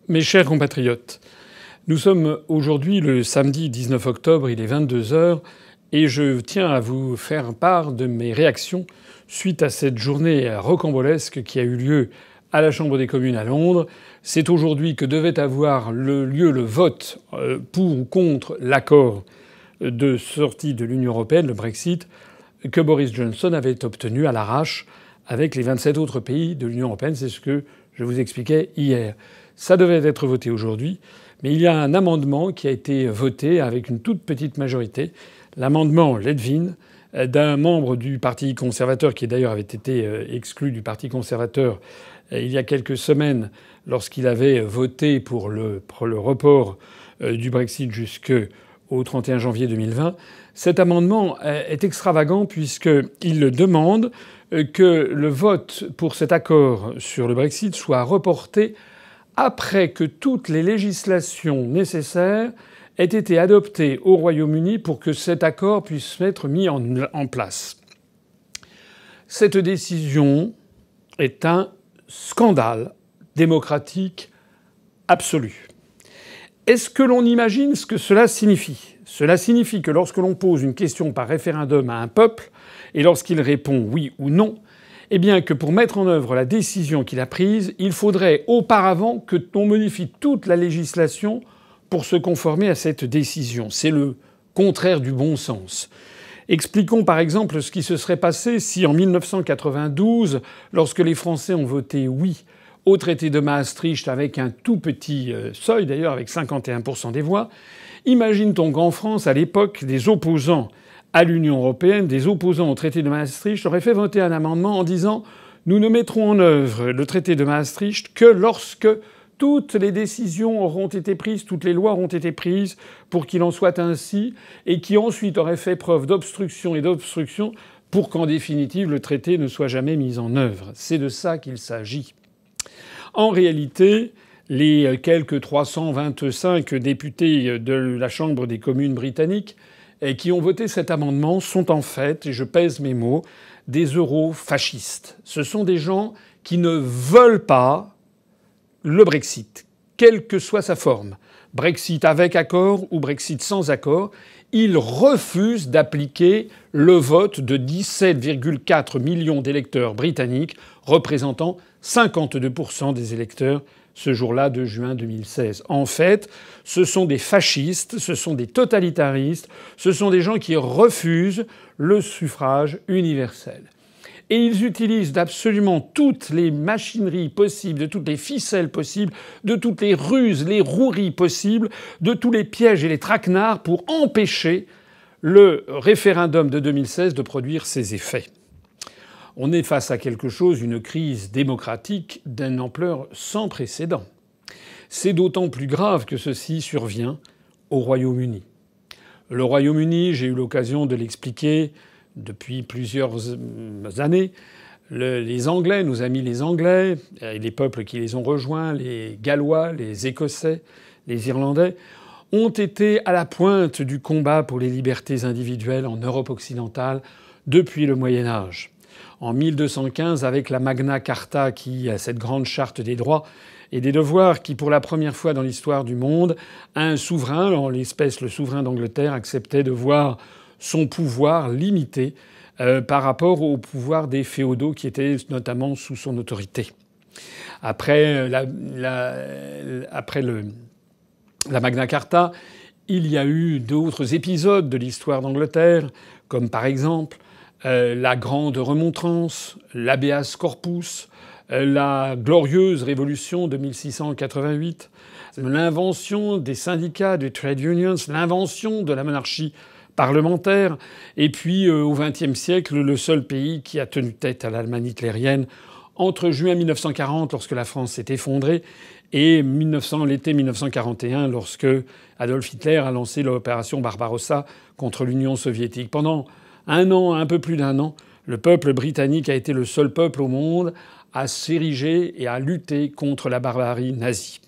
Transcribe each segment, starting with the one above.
Mes chers compatriotes, nous sommes aujourd'hui le samedi 19 octobre, il est 22 heures, et je tiens à vous faire part de mes réactions suite à cette journée rocambolesque qui a eu lieu à la Chambre des communes à Londres. C'est aujourd'hui que devait avoir lieu le vote pour ou contre l'accord de sortie de l'Union européenne, le Brexit, que Boris Johnson avait obtenu à l'arrache avec les 27 autres pays de l'Union européenne. C'est ce que je vous expliquais hier. Ça devait être voté aujourd'hui, mais il y a un amendement qui a été voté avec une toute petite majorité, l'amendement Ledvin, d'un membre du Parti conservateur qui d'ailleurs avait été exclu du Parti conservateur il y a quelques semaines lorsqu'il avait voté pour le report du Brexit jusqu'au 31 janvier 2020. Cet amendement est extravagant puisqu'il demande que le vote pour cet accord sur le Brexit soit reporté après que toutes les législations nécessaires aient été adoptées au Royaume-Uni pour que cet accord puisse être mis en place. Cette décision est un scandale démocratique absolu. Est-ce que l'on imagine ce que cela signifie ? Cela signifie que lorsque l'on pose une question par référendum à un peuple, et lorsqu'il répond oui ou non, eh bien que pour mettre en œuvre la décision qu'il a prise, il faudrait auparavant que l'on modifie toute la législation pour se conformer à cette décision. C'est le contraire du bon sens. Expliquons par exemple ce qui se serait passé si en 1992, lorsque les Français ont voté oui au traité de Maastricht avec un tout petit seuil d'ailleurs, avec 51% des voix, imagine-t-on qu'en France, à l'époque, des opposants à l'Union européenne, des opposants au traité de Maastricht auraient fait voter un amendement en disant « Nous ne mettrons en œuvre le traité de Maastricht que lorsque toutes les décisions auront été prises, toutes les lois auront été prises pour qu'il en soit ainsi », et qui ensuite auraient fait preuve d'obstruction et d'obstruction pour qu'en définitive le traité ne soit jamais mis en œuvre. C'est de ça qu'il s'agit. En réalité, les quelques 325 députés de la Chambre des communes britanniques qui ont voté cet amendement sont en fait, et je pèse mes mots, des eurofascistes. Ce sont des gens qui ne veulent pas le Brexit, quelle que soit sa forme. Brexit avec accord ou Brexit sans accord, ils refusent d'appliquer le vote de 17,4 millions d'électeurs britanniques, représentant 52% des électeurs ce jour-là de juin 2016. En fait, ce sont des fascistes, ce sont des totalitaristes, ce sont des gens qui refusent le suffrage universel. Et ils utilisent absolument toutes les machineries possibles, de toutes les ficelles possibles, de toutes les ruses, les roueries possibles, de tous les pièges et les traquenards pour empêcher le référendum de 2016 de produire ses effets. On est face à quelque chose, une crise démocratique d'une ampleur sans précédent. C'est d'autant plus grave que ceci survient au Royaume-Uni. Le Royaume-Uni, j'ai eu l'occasion de l'expliquer depuis plusieurs années, les Anglais, nos amis les Anglais, et les peuples qui les ont rejoints, les Gallois, les Écossais, les Irlandais, ont été à la pointe du combat pour les libertés individuelles en Europe occidentale depuis le Moyen Âge. En 1215, avec la Magna Carta, qui est cette grande charte des droits et des devoirs qui, pour la première fois dans l'histoire du monde, un souverain, en l'espèce le souverain d'Angleterre, acceptait de voir son pouvoir limité par rapport au pouvoir des féodaux qui étaient notamment sous son autorité. Après la Magna Carta, il y a eu d'autres épisodes de l'histoire d'Angleterre, comme par exemple la grande remontrance, l'habeas corpus, la glorieuse révolution de 1688, l'invention des syndicats, des trade unions, l'invention de la monarchie parlementaire, et puis au XXe siècle, le seul pays qui a tenu tête à l'Allemagne hitlérienne entre juin 1940, lorsque la France s'est effondrée, et l'été 1941, lorsque Adolf Hitler a lancé l'opération Barbarossa contre l'Union soviétique. Pendant un an, un peu plus d'un an, le peuple britannique a été le seul peuple au monde à s'ériger et à lutter contre la barbarie nazie.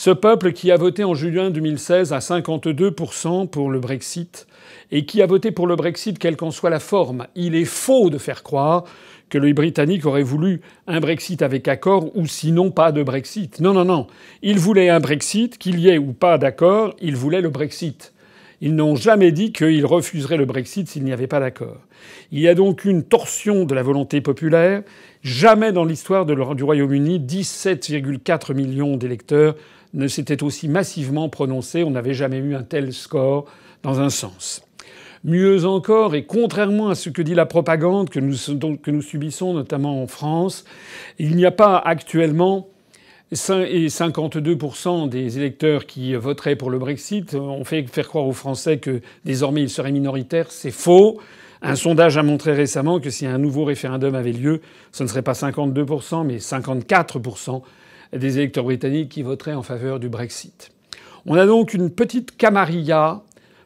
Ce peuple qui a voté en juin 2016 à 52% pour le Brexit et qui a voté pour le Brexit quelle qu'en soit la forme. Il est faux de faire croire que les Britanniques auraient voulu un Brexit avec accord ou sinon pas de Brexit. Non, non, non. Ils voulaient un Brexit, qu'il y ait ou pas d'accord, ils voulaient le Brexit. Ils n'ont jamais dit qu'ils refuseraient le Brexit s'il n'y avait pas d'accord. Il y a donc une torsion de la volonté populaire. Jamais dans l'histoire du Royaume-Uni, 17,4 millions d'électeurs ne s'étaient aussi massivement prononcés. On n'avait jamais eu un tel score dans un sens. Mieux encore, et contrairement à ce que dit la propagande que nous subissons notamment en France, il n'y a pas actuellement 52% des électeurs qui voteraient pour le Brexit. On fait faire croire aux Français que désormais ils seraient minoritaires. C'est faux. Un sondage a montré récemment que si un nouveau référendum avait lieu, ce ne serait pas 52%, mais 54% des électeurs britanniques qui voteraient en faveur du Brexit. On a donc une petite camarilla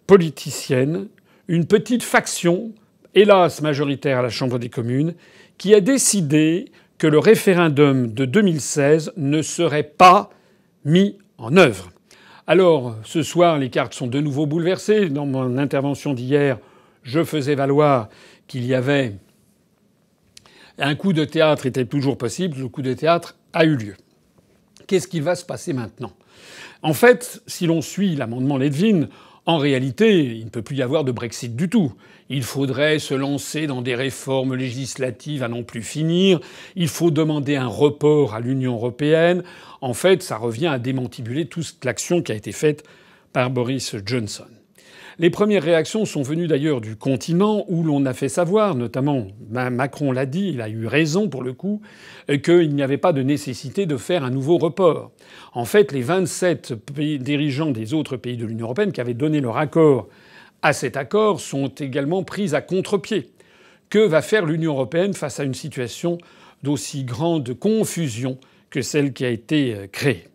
politicienne, une petite faction, hélas majoritaire à la Chambre des communes, qui a décidé que le référendum de 2016 ne serait pas mis en œuvre. Alors, ce soir, les cartes sont de nouveau bouleversées. Dans mon intervention d'hier, je faisais valoir qu'il y avait un coup de théâtre était toujours possible. Le coup de théâtre a eu lieu. Qu'est-ce qui va se passer maintenant ? En fait, si l'on suit l'amendement Ledvin, en réalité, il ne peut plus y avoir de Brexit du tout. Il faudrait se lancer dans des réformes législatives à n'en plus finir. Il faut demander un report à l'Union européenne. En fait, ça revient à démantibuler toute l'action qui a été faite par Boris Johnson. Les premières réactions sont venues d'ailleurs du continent où l'on a fait savoir, notamment Macron l'a dit, il a eu raison pour le coup, qu'il n'y avait pas de nécessité de faire un nouveau report. En fait, les 27 dirigeants des autres pays de l'Union européenne qui avaient donné leur accord à cet accord sont également pris à contre-pied. Que va faire l'Union européenne face à une situation d'aussi grande confusion que celle qui a été créée ?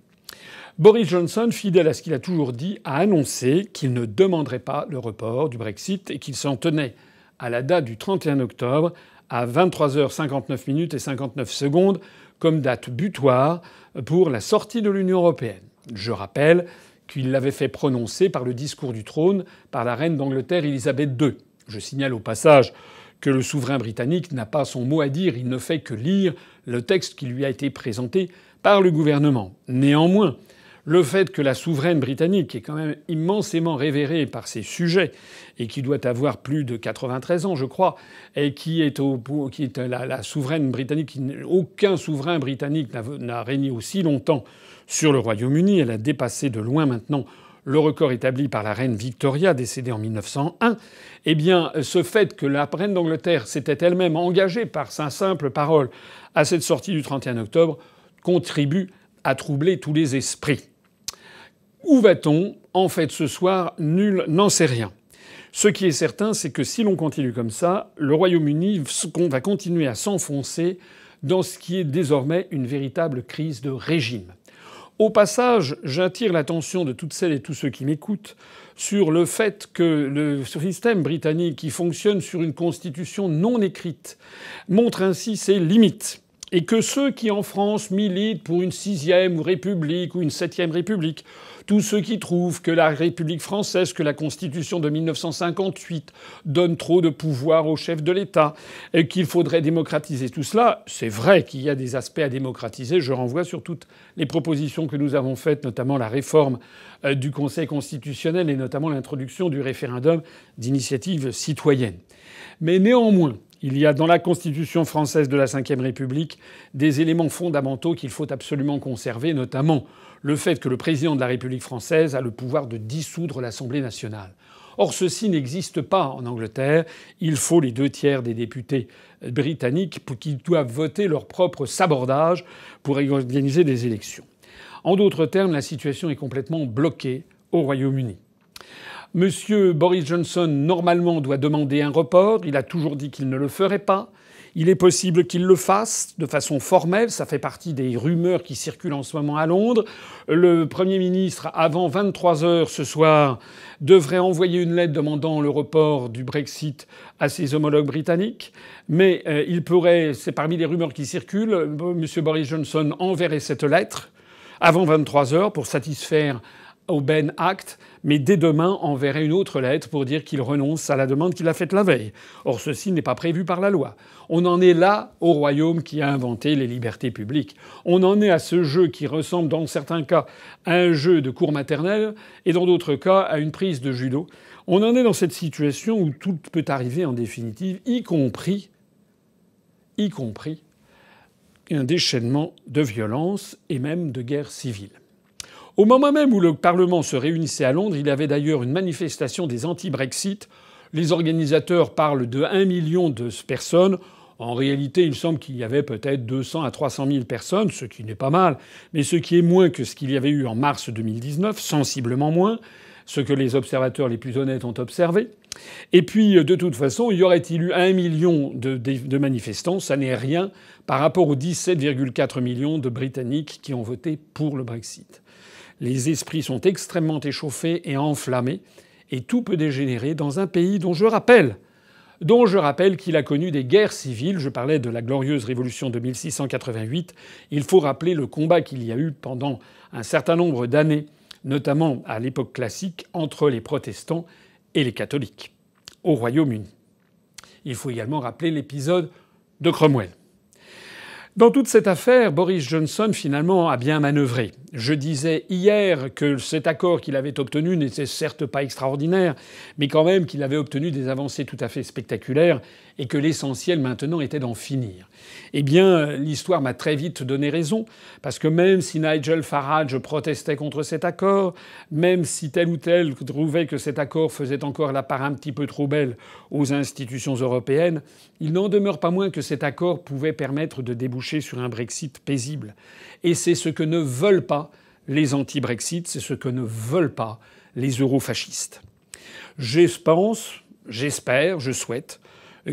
Boris Johnson, fidèle à ce qu'il a toujours dit, a annoncé qu'il ne demanderait pas le report du Brexit et qu'il s'en tenait à la date du 31 octobre à 23h59 et 59 secondes comme date butoir pour la sortie de l'Union européenne. Je rappelle qu'il l'avait fait prononcer par le discours du trône par la reine d'Angleterre Élisabeth II. Je signale au passage que le souverain britannique n'a pas son mot à dire, il ne fait que lire le texte qui lui a été présenté par le gouvernement. Néanmoins, le fait que la souveraine britannique, qui est quand même immensément révérée par ses sujets et qui doit avoir plus de 93 ans, je crois, et qui est la souveraine britannique, aucun souverain britannique n'a régné aussi longtemps sur le Royaume-Uni. Elle a dépassé de loin maintenant le record établi par la reine Victoria, décédée en 1901. Eh bien, ce fait que la reine d'Angleterre s'était elle-même engagée par sa simple parole à cette sortie du 31 octobre contribue à troubler tous les esprits. Où va-t-on ? En fait, ce soir, nul n'en sait rien. Ce qui est certain, c'est que si l'on continue comme ça, le Royaume-Uni va continuer à s'enfoncer dans ce qui est désormais une véritable crise de régime. Au passage, j'attire l'attention de toutes celles et tous ceux qui m'écoutent sur le fait que le système britannique, qui fonctionne sur une constitution non écrite, montre ainsi ses limites. Et que ceux qui, en France, militent pour une 6e république ou une 7e république, tous ceux qui trouvent que la République française, que la Constitution de 1958 donne trop de pouvoir au chef de l'État et qu'il faudrait démocratiser tout cela, c'est vrai qu'il y a des aspects à démocratiser. Je renvoie sur toutes les propositions que nous avons faites, notamment la réforme du Conseil constitutionnel et notamment l'introduction du référendum d'initiative citoyenne. Mais néanmoins, il y a dans la Constitution française de la Ve République des éléments fondamentaux qu'il faut absolument conserver, notamment le fait que le président de la République française a le pouvoir de dissoudre l'Assemblée nationale. Or, ceci n'existe pas en Angleterre. Il faut les 2/3 des députés britanniques qui doivent voter leur propre sabordage pour organiser des élections. En d'autres termes, la situation est complètement bloquée au Royaume-Uni. Monsieur Boris Johnson, normalement, doit demander un report. Il a toujours dit qu'il ne le ferait pas. Il est possible qu'il le fasse de façon formelle. Ça fait partie des rumeurs qui circulent en ce moment à Londres. Le Premier ministre, avant 23 heures ce soir, devrait envoyer une lettre demandant le report du Brexit à ses homologues britanniques. Mais il pourrait, c'est parmi les rumeurs qui circulent, Monsieur Boris Johnson enverrait cette lettre avant 23 heures pour satisfaire au Ben Act, mais dès demain enverrait une autre lettre pour dire qu'il renonce à la demande qu'il a faite la veille. Or ceci n'est pas prévu par la loi. On en est là au royaume qui a inventé les libertés publiques. On en est à ce jeu qui ressemble dans certains cas à un jeu de cours maternelle et dans d'autres cas à une prise de judo. On en est dans cette situation où tout peut arriver en définitive, y compris un déchaînement de violence et même de guerre civile. Au moment même où le Parlement se réunissait à Londres, il y avait d'ailleurs une manifestation des anti-Brexit. Les organisateurs parlent de 1 million de personnes. En réalité, il semble qu'il y avait peut-être 200 à 300 000 personnes, ce qui n'est pas mal, mais ce qui est moins que ce qu'il y avait eu en mars 2019, sensiblement moins, ce que les observateurs les plus honnêtes ont observé. Et puis, de toute façon, y aurait-il eu 1 million de manifestants? Ça n'est rien par rapport aux 17,4 millions de Britanniques qui ont voté pour le Brexit. Les esprits sont extrêmement échauffés et enflammés, et tout peut dégénérer dans un pays dont je rappelle qu'il a connu des guerres civiles. Je parlais de la glorieuse révolution de 1688. Il faut rappeler le combat qu'il y a eu pendant un certain nombre d'années, notamment à l'époque classique, entre les protestants et les catholiques au Royaume-Uni. Il faut également rappeler l'épisode de Cromwell. Dans toute cette affaire, Boris Johnson, finalement, a bien manœuvré. Je disais hier que cet accord qu'il avait obtenu n'était certes pas extraordinaire, mais quand même qu'il avait obtenu des avancées tout à fait spectaculaires et que l'essentiel maintenant était d'en finir. Eh bien, l'histoire m'a très vite donné raison, parce que même si Nigel Farage protestait contre cet accord, même si tel ou tel trouvait que cet accord faisait encore la part un petit peu trop belle aux institutions européennes, il n'en demeure pas moins que cet accord pouvait permettre de déboucher sur un Brexit paisible. Et c'est ce que ne veulent pas les anti-Brexit, c'est ce que ne veulent pas les eurofascistes. Je souhaite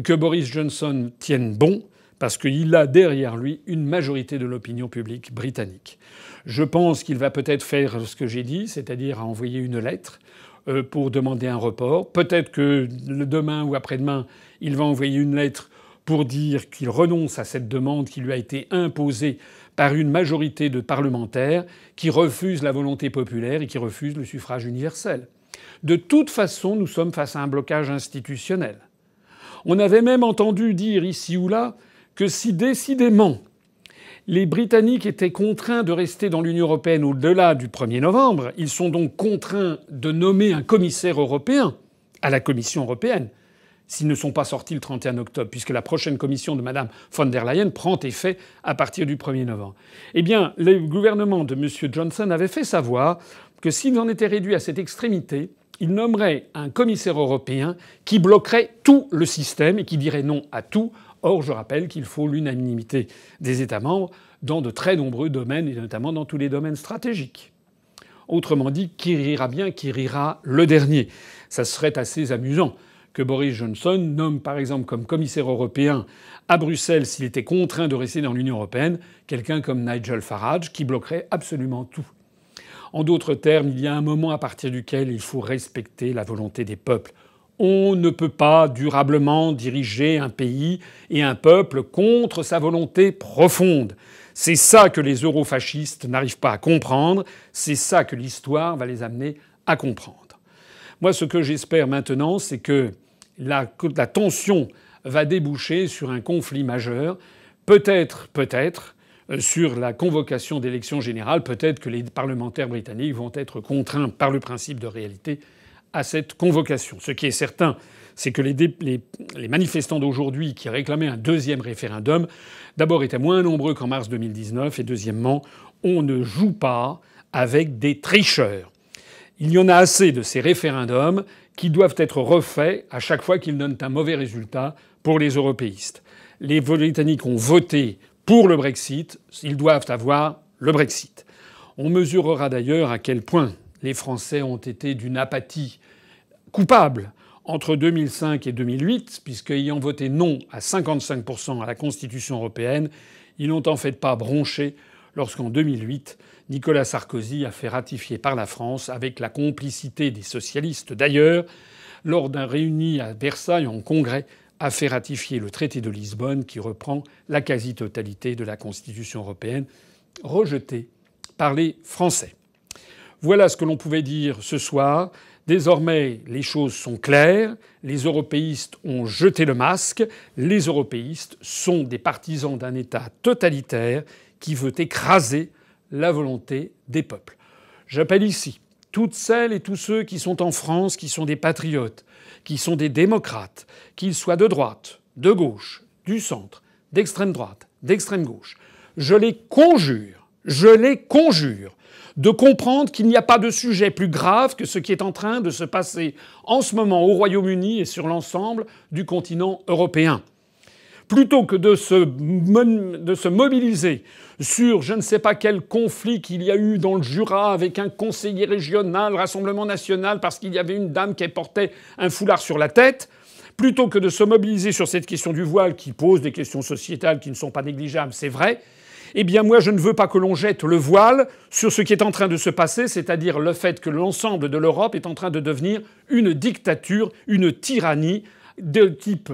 que Boris Johnson tienne bon, parce qu'il a derrière lui une majorité de l'opinion publique britannique. Je pense qu'il va peut-être faire ce que j'ai dit, c'est-à-dire envoyer une lettre pour demander un report. Peut-être que demain ou après-demain, il va envoyer une lettre pour dire qu'il renonce à cette demande qui lui a été imposée par une majorité de parlementaires qui refusent la volonté populaire et qui refusent le suffrage universel. De toute façon, nous sommes face à un blocage institutionnel. On avait même entendu dire ici ou là que si décidément les Britanniques étaient contraints de rester dans l'Union européenne au-delà du 1er novembre, ils sont donc contraints de nommer un commissaire européen à la Commission européenne s'ils ne sont pas sortis le 31 octobre, puisque la prochaine commission de Mme von der Leyen prend effet à partir du 1er novembre. Eh bien, le gouvernement de M. Johnson avait fait savoir que s'il en était réduit à cette extrémité, il nommerait un commissaire européen qui bloquerait tout le système et qui dirait non à tout. Or, je rappelle qu'il faut l'unanimité des États membres dans de très nombreux domaines, et notamment dans tous les domaines stratégiques. Autrement dit, qui rira bien, qui rira le dernier. Ça serait assez amusant que Boris Johnson nomme par exemple comme commissaire européen à Bruxelles, s'il était contraint de rester dans l'Union européenne, quelqu'un comme Nigel Farage qui bloquerait absolument tout. En d'autres termes, il y a un moment à partir duquel il faut respecter la volonté des peuples. On ne peut pas durablement diriger un pays et un peuple contre sa volonté profonde. C'est ça que les eurofascistes n'arrivent pas à comprendre, c'est ça que l'histoire va les amener à comprendre. Moi, ce que j'espère maintenant, c'est que la tension va déboucher sur un conflit majeur, peut-être, sur la convocation d'élections générales, peut-être que les parlementaires britanniques vont être contraints par le principe de réalité à cette convocation. Ce qui est certain, c'est que les manifestants d'aujourd'hui qui réclamaient un deuxième référendum, d'abord étaient moins nombreux qu'en mars 2019, et deuxièmement, on ne joue pas avec des tricheurs. Il y en a assez de ces référendums qui doivent être refaits à chaque fois qu'ils donnent un mauvais résultat pour les européistes. Les Britanniques ont voté pour le Brexit, ils doivent avoir le Brexit. On mesurera d'ailleurs à quel point les Français ont été d'une apathie coupable entre 2005 et 2008, puisqu'ayant voté non à 55% à la Constitution européenne, ils n'ont en fait pas bronché lorsqu'en 2008, Nicolas Sarkozy a fait ratifier par la France, avec la complicité des socialistes d'ailleurs, lors d'un réuni à Versailles en Congrès, a fait ratifier le traité de Lisbonne qui reprend la quasi-totalité de la Constitution européenne, rejetée par les Français. Voilà ce que l'on pouvait dire ce soir. Désormais, les choses sont claires. Les européistes ont jeté le masque. Les européistes sont des partisans d'un État totalitaire qui veut écraser la volonté des peuples. J'appelle ici toutes celles et tous ceux qui sont en France, qui sont des patriotes, qui sont des démocrates, qu'ils soient de droite, de gauche, du centre, d'extrême droite, d'extrême gauche. Je les conjure de comprendre qu'il n'y a pas de sujet plus grave que ce qui est en train de se passer en ce moment au Royaume-Uni et sur l'ensemble du continent européen. Plutôt que de se mobiliser sur je ne sais pas quel conflit qu'il y a eu dans le Jura avec un conseiller régional, Rassemblement national, parce qu'il y avait une dame qui portait un foulard sur la tête, plutôt que de se mobiliser sur cette question du voile qui pose des questions sociétales qui ne sont pas négligeables, c'est vrai, eh bien moi je ne veux pas que l'on jette le voile sur ce qui est en train de se passer, c'est-à-dire le fait que l'ensemble de l'Europe est en train de devenir une dictature, une tyrannie de type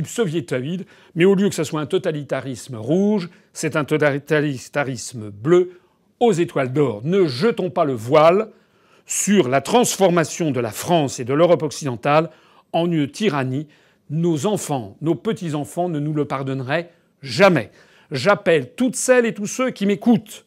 soviétoïde, mais au lieu que ce soit un totalitarisme rouge, c'est un totalitarisme bleu aux étoiles d'or. Ne jetons pas le voile sur la transformation de la France et de l'Europe occidentale en une tyrannie. Nos enfants, nos petits-enfants ne nous le pardonneraient jamais. J'appelle toutes celles et tous ceux qui m'écoutent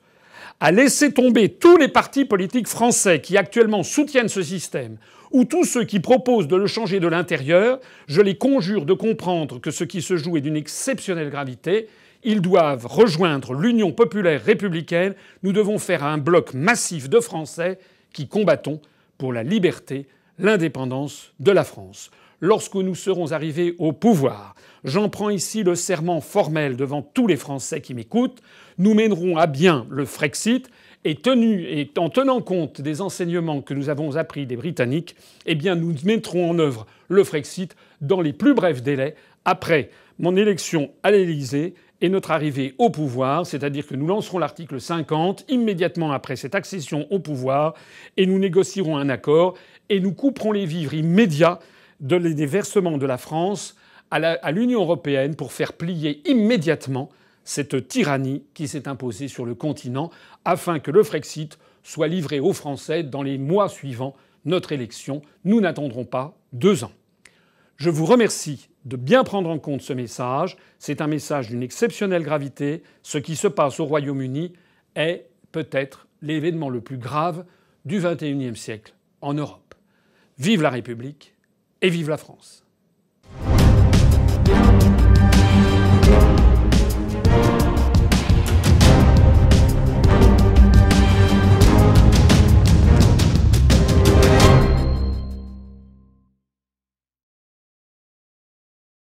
à laisser tomber tous les partis politiques français qui actuellement soutiennent ce système, ou tous ceux qui proposent de le changer de l'intérieur. Je les conjure de comprendre que ce qui se joue est d'une exceptionnelle gravité. Ils doivent rejoindre l'Union populaire républicaine. Nous devons faire un bloc massif de Français qui combattons pour la liberté, l'indépendance de la France. Lorsque nous serons arrivés au pouvoir, j'en prends ici le serment formel devant tous les Français qui m'écoutent, nous mènerons à bien le Frexit et en tenant compte des enseignements que nous avons appris des Britanniques, eh bien nous mettrons en œuvre le Frexit dans les plus brefs délais après mon élection à l'Élysée et notre arrivée au pouvoir, c'est-à-dire que nous lancerons l'article 50 immédiatement après cette accession au pouvoir et nous négocierons un accord et nous couperons les vivres immédiats des versements de la France à l'Union européenne pour faire plier immédiatement cette tyrannie qui s'est imposée sur le continent afin que le Frexit soit livré aux Français dans les mois suivant notre élection. Nous n'attendrons pas 2 ans. Je vous remercie de bien prendre en compte ce message. C'est un message d'une exceptionnelle gravité. Ce qui se passe au Royaume-Uni est peut-être l'événement le plus grave du XXIe siècle en Europe. Vive la République et vive la France.